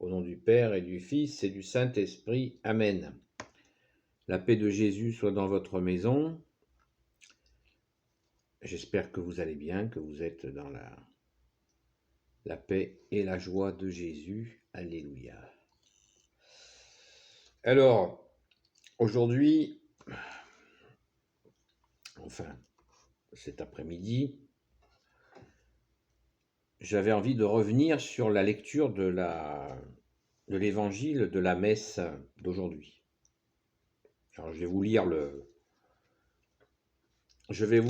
Au nom du Père et du Fils et du Saint-Esprit. Amen. La paix de Jésus soit dans votre maison. J'espère que vous allez bien, que vous êtes dans la paix et la joie de Jésus. Alléluia. Alors, aujourd'hui, enfin, cet après-midi, j'avais envie de revenir sur la lecture de l'évangile de la messe d'aujourd'hui. Alors, je vais vous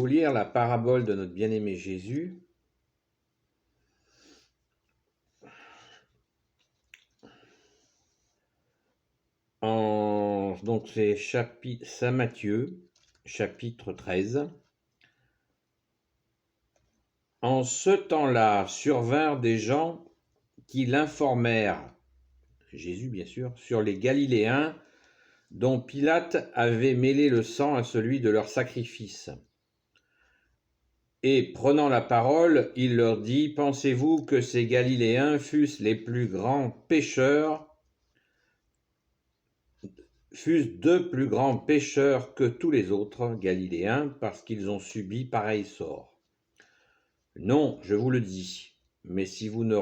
lire la parabole de notre bien-aimé Jésus. Donc c'est Saint Matthieu, chapitre 13. En ce temps-là survinrent des gens qui l'informèrent, Jésus bien sûr, sur les Galiléens dont Pilate avait mêlé le sang à celui de leur sacrifice. Et prenant la parole, il leur dit, « Pensez-vous que ces Galiléens fussent les plus grands pécheurs, fussent deux plus grands pécheurs que tous les autres Galiléens, parce qu'ils ont subi pareil sort? Non, je vous le dis, mais si vous ne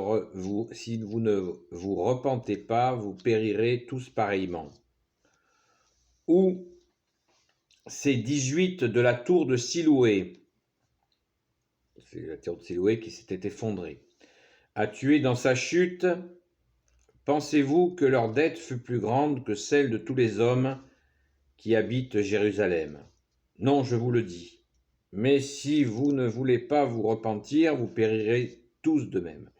vous repentez pas, vous périrez tous pareillement. Ou ces 18 de la tour de Siloué, c'est la tour de Siloué qui s'était effondrée, a tué dans sa chute, pensez-vous que leur dette fut plus grande que celle de tous les hommes qui habitent Jérusalem? Non, je vous le dis. Mais si vous ne voulez pas vous repentir, vous périrez tous de même.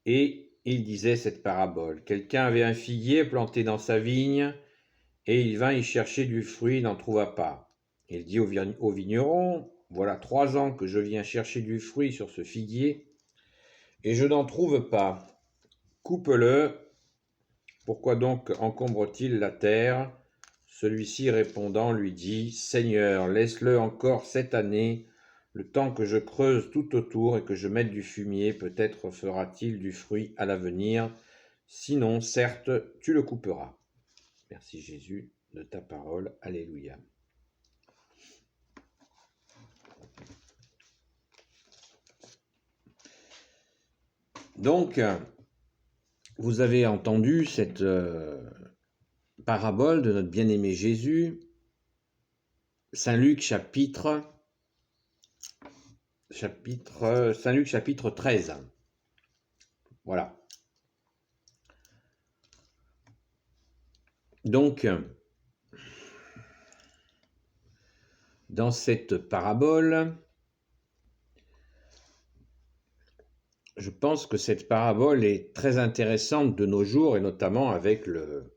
Et il disait cette parabole. Quelqu'un avait un figuier planté dans sa vigne, et il vint y chercher du fruit, il n'en trouva pas. Il dit au vigneron, voilà 3 ans que je viens chercher du fruit sur ce figuier, et je n'en trouve pas. Coupe-le. Pourquoi donc encombre-t-il la terre? Celui-ci répondant lui dit, Seigneur, laisse-le encore cette année, le temps que je creuse tout autour et que je mette du fumier, peut-être fera-t-il du fruit à l'avenir. Sinon, certes, tu le couperas. Merci Jésus de ta parole. Alléluia. Donc, vous avez entendu cette parabole de notre bien-aimé Jésus, Saint Luc chapitre 13. Voilà. Donc, dans cette parabole, je pense que cette parabole est très intéressante de nos jours, et notamment avec le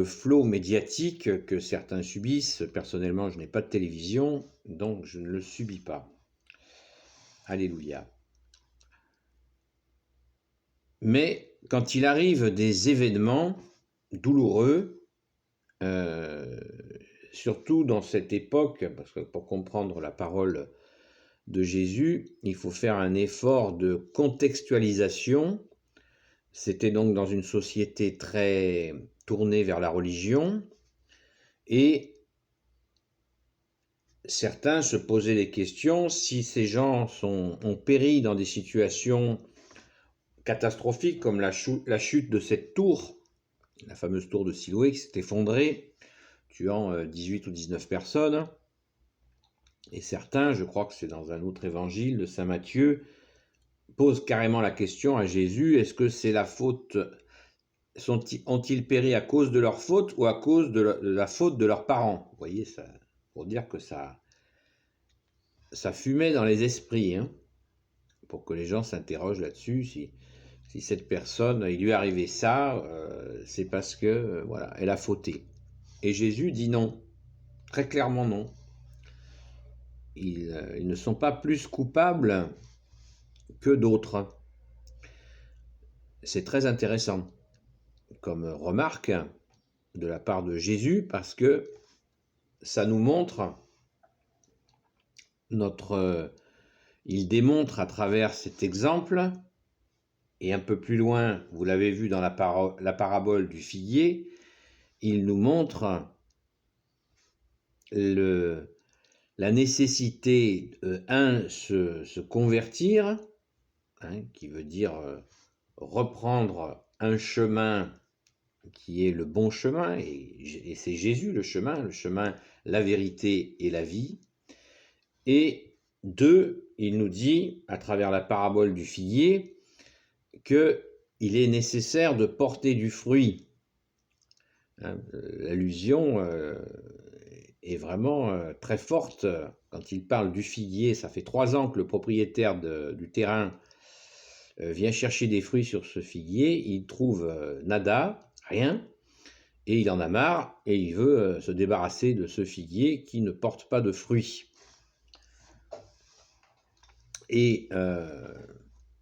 flot médiatique que certains subissent. Personnellement, je n'ai pas de télévision, donc je ne le subis pas. Alléluia. Mais quand il arrive des événements douloureux, surtout dans cette époque, parce que pour comprendre la parole de Jésus, il faut faire un effort de contextualisation. C'était donc dans une société très tournée vers la religion, et certains se posaient des questions si ces gens ont péri dans des situations catastrophiques comme la chute de cette tour, la fameuse tour de Siloué qui s'est effondrée, tuant 18 ou 19 personnes. Et certains, je crois que c'est dans un autre évangile de Saint Matthieu, posent carrément la question à Jésus, est-ce que c'est la faute, ont-ils péri à cause de leur faute ou à cause de la faute de leurs parents? Vous voyez, ça, pour dire que ça fumait dans les esprits, hein, pour que les gens s'interrogent là-dessus, si cette personne, il lui est arrivé ça, c'est parce que, voilà, elle a fauté. Et Jésus dit non, très clairement non. Ils ne sont pas plus coupables que d'autres. C'est très intéressant comme remarque de la part de Jésus, parce que ça nous montre notre Il démontre à travers cet exemple, et un peu plus loin, vous l'avez vu dans la parabole du figuier, il nous montre la nécessité, se convertir, qui veut dire reprendre un chemin qui est le bon chemin, et c'est Jésus le chemin, la vérité et la vie. Et deux, il nous dit, à travers la parabole du figuier, qu'il est nécessaire de porter du fruit. L'allusion est vraiment très forte. Quand il parle du figuier, ça fait 3 ans que le propriétaire du terrain vient chercher des fruits sur ce figuier, il trouve nada, rien, et il en a marre, et il veut se débarrasser de ce figuier qui ne porte pas de fruits. Et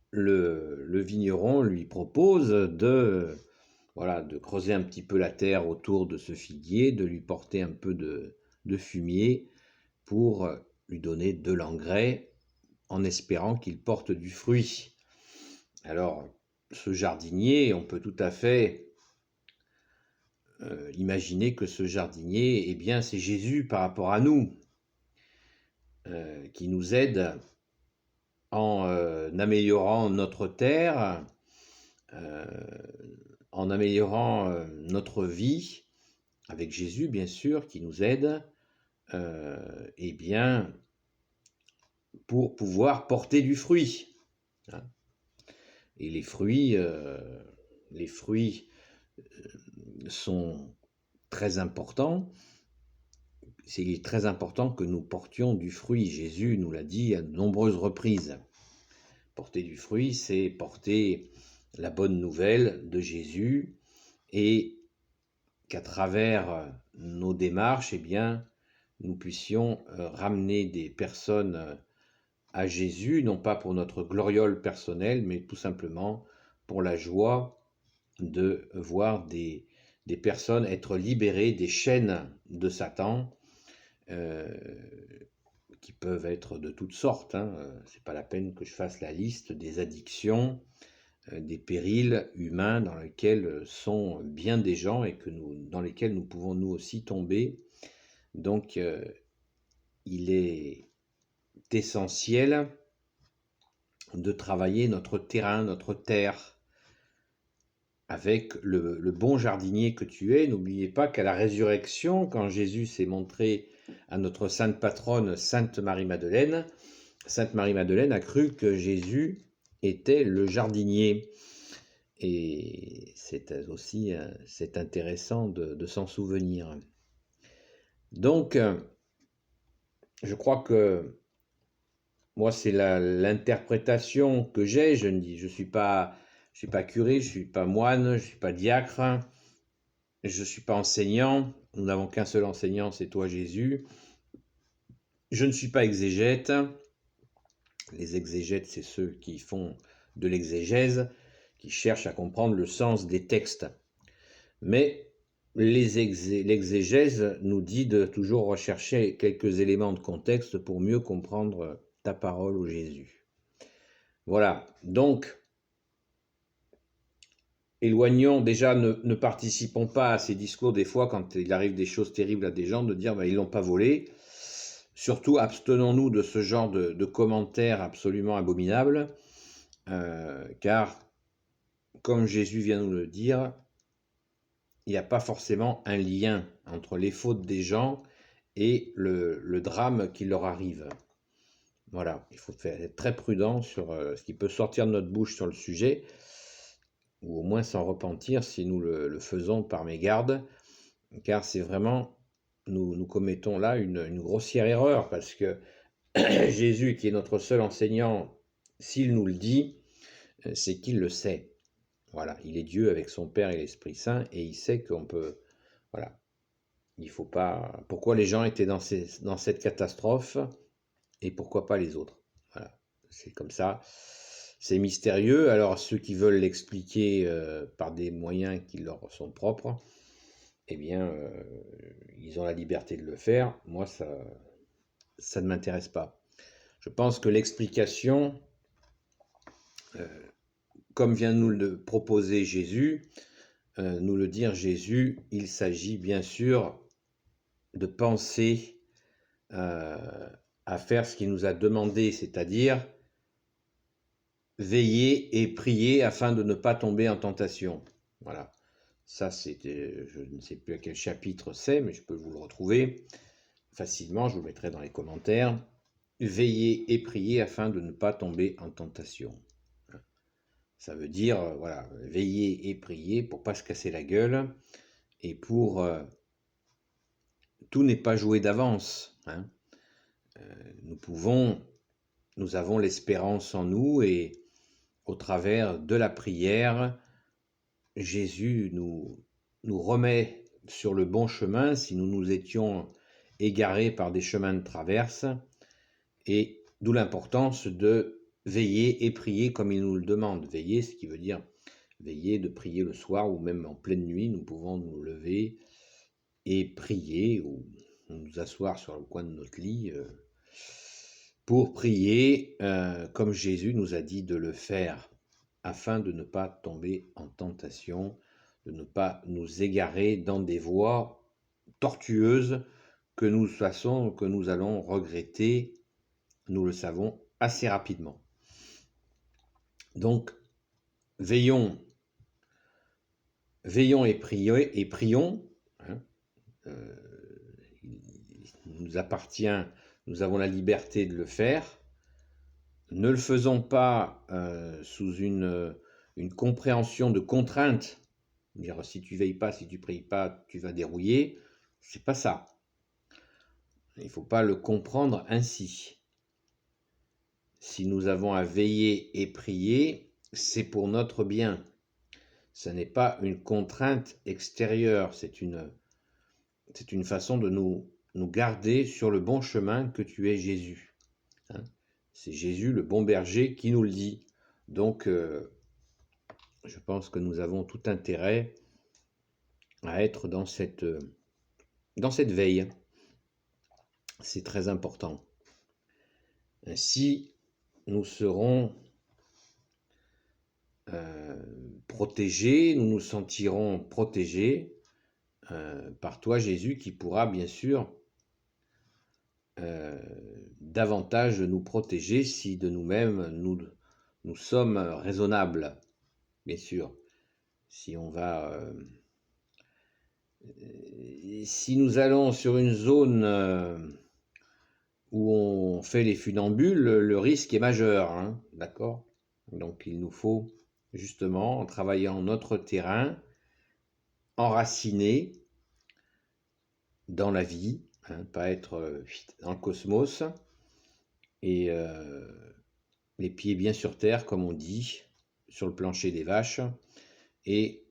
le vigneron lui propose de creuser un petit peu la terre autour de ce figuier, de lui porter un peu de fumier pour lui donner de l'engrais en espérant qu'il porte du fruit. Alors, ce jardinier, on peut tout à fait imaginer que ce jardinier, eh bien, c'est Jésus par rapport à nous, qui nous aide en améliorant notre terre, en améliorant notre vie, avec Jésus, bien sûr, qui nous aide, eh bien, pour pouvoir porter du fruit. Et les fruits sont très importants. C'est très important que nous portions du fruit. Jésus nous l'a dit à de nombreuses reprises. Porter du fruit, c'est porter la bonne nouvelle de Jésus, et qu'à travers nos démarches, eh bien, nous puissions ramener des personnes à Jésus, non pas pour notre gloriole personnelle, mais tout simplement pour la joie de voir des personnes être libérées des chaînes de Satan, qui peuvent être de toutes sortes. C'est pas la peine que je fasse la liste des addictions, des périls humains dans lesquels sont bien des gens et dans lesquels nous pouvons nous aussi tomber. Donc, il est essentiel de travailler notre terrain, notre terre, avec le bon jardinier que tu es. N'oubliez pas qu'à la résurrection, quand Jésus s'est montré à notre sainte patronne, Sainte Marie-Madeleine a cru que Jésus était le jardinier. Et c'est intéressant de s'en souvenir. Donc, je crois que moi, c'est l'interprétation que j'ai. Je suis pas curé, je suis pas moine, je suis pas diacre, je suis pas enseignant. Nous n'avons qu'un seul enseignant, c'est toi, Jésus. Je ne suis pas exégète. Les exégètes, c'est ceux qui font de l'exégèse, qui cherchent à comprendre le sens des textes. Mais l'exégèse nous dit de toujours rechercher quelques éléments de contexte pour mieux comprendre ta parole, ô Jésus. Voilà, donc, éloignons, déjà, ne participons pas à ces discours des fois quand il arrive des choses terribles à des gens, de dire ils l'ont pas volé. Surtout, abstenons-nous de ce genre de commentaires absolument abominables, car, comme Jésus vient nous le dire, il n'y a pas forcément un lien entre les fautes des gens et le drame qui leur arrive. Voilà, il faut être très prudent sur ce qui peut sortir de notre bouche sur le sujet, ou au moins s'en repentir si nous le faisons par mégarde, car c'est vraiment, nous commettons là une grossière erreur, parce que Jésus, qui est notre seul enseignant, s'il nous le dit, c'est qu'il le sait. Voilà, il est Dieu avec son Père et l'Esprit Saint, et il sait qu'on peut... Voilà, il faut pas... Pourquoi les gens étaient dans cette catastrophe, et pourquoi pas les autres? Voilà, c'est comme ça. C'est mystérieux, alors ceux qui veulent l'expliquer par des moyens qui leur sont propres, eh bien, ils ont la liberté de le faire. Moi, ça ne m'intéresse pas. Je pense que l'explication, comme vient nous le proposer Jésus, nous le dire Jésus, il s'agit bien sûr de penser à faire ce qu'il nous a demandé, c'est-à-dire veiller et prier afin de ne pas tomber en tentation. Voilà. Ça, c'était, je ne sais plus à quel chapitre c'est, mais je peux vous le retrouver facilement, je vous le mettrai dans les commentaires. Veiller et prier afin de ne pas tomber en tentation. Ça veut dire, voilà, veiller et prier pour pas se casser la gueule et pour... tout n'est pas joué d'avance. Hein. Nous avons l'espérance en nous et au travers de la prière, Jésus nous remet sur le bon chemin si nous nous étions égarés par des chemins de traverse, et d'où l'importance de veiller et prier comme il nous le demande. Veiller, ce qui veut dire veiller, de prier le soir ou même en pleine nuit, nous pouvons nous lever et prier ou nous asseoir sur le coin de notre lit pour prier comme Jésus nous a dit de le faire, afin de ne pas tomber en tentation, de ne pas nous égarer dans des voies tortueuses que nous allons regretter, nous le savons, assez rapidement. Donc, veillons et prions. Hein, il nous appartient, nous avons la liberté de le faire. Ne le faisons pas sous une compréhension de contrainte. Dire si tu veilles pas, si tu pries pas, tu vas dérouiller. C'est pas ça. Il ne faut pas le comprendre ainsi. Si nous avons à veiller et prier, c'est pour notre bien. Ce n'est pas une contrainte extérieure, c'est une façon de nous garder sur le bon chemin que tu es Jésus. Hein, c'est Jésus, le bon berger, qui nous le dit. Donc, je pense que nous avons tout intérêt à être dans cette veille. C'est très important. Ainsi, nous serons protégés, nous nous sentirons protégés par toi, Jésus, qui pourra bien sûr davantage nous protéger si de nous-mêmes nous sommes raisonnables, bien sûr. Si on va... si nous allons sur une zone où on fait les funambules, le risque est majeur, hein, d'accord ? Donc il nous faut justement, en travaillant notre terrain, enraciné dans la vie, hein, pas être dans le cosmos, et les pieds bien sur terre, comme on dit, sur le plancher des vaches, et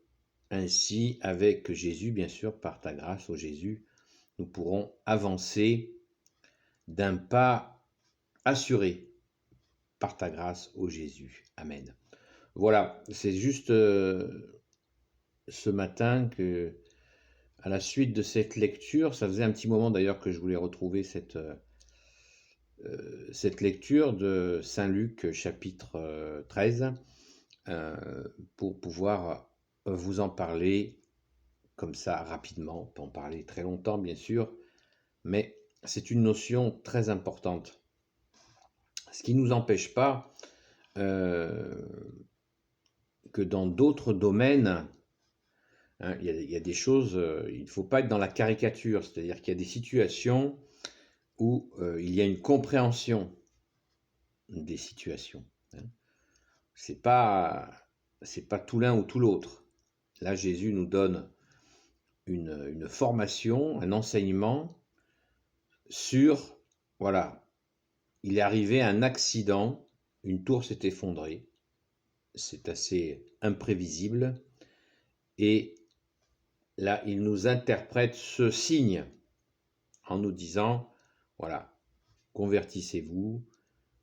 ainsi, avec Jésus, bien sûr, par ta grâce, ô Jésus, nous pourrons avancer d'un pas assuré par ta grâce, ô Jésus. Amen. Voilà, c'est juste ce matin que, à la suite de cette lecture, ça faisait un petit moment d'ailleurs que je voulais retrouver cette lecture de Saint Luc, chapitre 13, pour pouvoir vous en parler comme ça rapidement, on peut en parler très longtemps bien sûr, mais c'est une notion très importante. Ce qui ne nous empêche pas que dans d'autres domaines, hein, il y a des choses, il ne faut pas être dans la caricature, c'est-à-dire qu'il y a des situations où il y a une compréhension des situations. Hein. C'est pas tout l'un ou tout l'autre. Là, Jésus nous donne une formation, un enseignement sur, voilà, il est arrivé un accident, une tour s'est effondrée, c'est assez imprévisible, et là, il nous interprète ce signe en nous disant, voilà, convertissez-vous,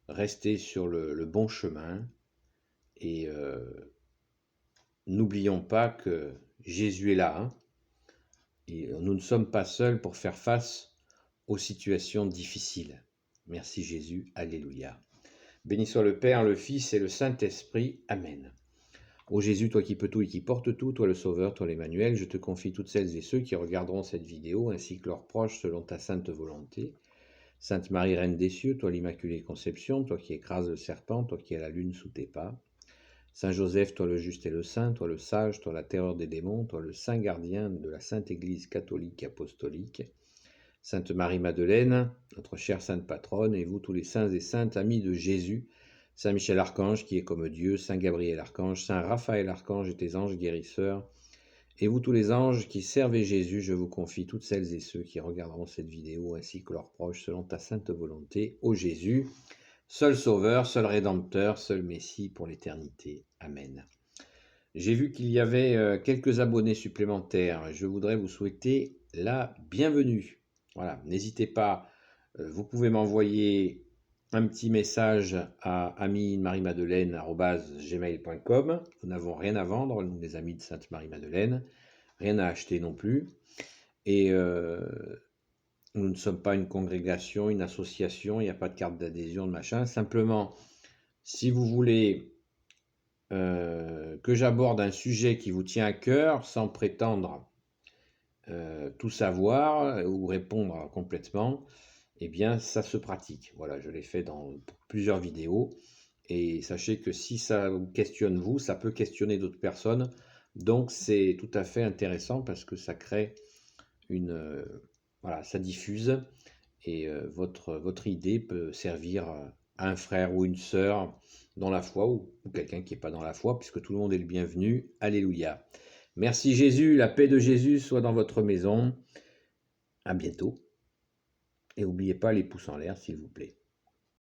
restez sur le bon chemin, et n'oublions pas que Jésus est là, hein, et nous ne sommes pas seuls pour faire face aux situations difficiles. Merci Jésus, alléluia. Béni soit le Père, le Fils et le Saint-Esprit. Amen. Ô Jésus, toi qui peux tout et qui portes tout, toi le Sauveur, toi l'Emmanuel, je te confie toutes celles et ceux qui regarderont cette vidéo, ainsi que leurs proches, selon ta sainte volonté. Sainte Marie, Reine des cieux, toi l'Immaculée Conception, toi qui écrases le serpent, toi qui as la lune sous tes pas. Saint Joseph, toi le juste et le saint, toi le sage, toi la terreur des démons, toi le saint gardien de la Sainte Église catholique et apostolique. Sainte Marie-Madeleine, notre chère sainte patronne, et vous tous les saints et saintes amis de Jésus, Saint Michel Archange qui est comme Dieu, Saint Gabriel Archange, Saint Raphaël Archange et tes anges guérisseurs, et vous tous les anges qui servez Jésus, je vous confie toutes celles et ceux qui regarderont cette vidéo ainsi que leurs proches selon ta sainte volonté, ô Jésus, seul Sauveur, seul Rédempteur, seul Messie pour l'éternité. Amen. J'ai vu qu'il y avait quelques abonnés supplémentaires. Je voudrais vous souhaiter la bienvenue. Voilà, n'hésitez pas, vous pouvez m'envoyer un petit message à ami-marie-madeleine@gmail.com. Nous n'avons rien à vendre, nous les amis de Sainte Marie-Madeleine, rien à acheter non plus. Et nous ne sommes pas une congrégation, une association, il n'y a pas de carte d'adhésion, de machin. Simplement, si vous voulez que j'aborde un sujet qui vous tient à cœur, sans prétendre tout savoir ou répondre complètement, eh bien ça se pratique. Voilà, je l'ai fait dans plusieurs vidéos, et sachez que si ça vous questionne vous, ça peut questionner d'autres personnes, donc c'est tout à fait intéressant parce que ça crée une... voilà, ça diffuse, et votre idée peut servir à un frère ou une sœur dans la foi, ou quelqu'un qui n'est pas dans la foi, puisque tout le monde est le bienvenu. Alléluia. Merci Jésus, la paix de Jésus soit dans votre maison. À bientôt. Et n'oubliez pas les pouces en l'air, s'il vous plaît.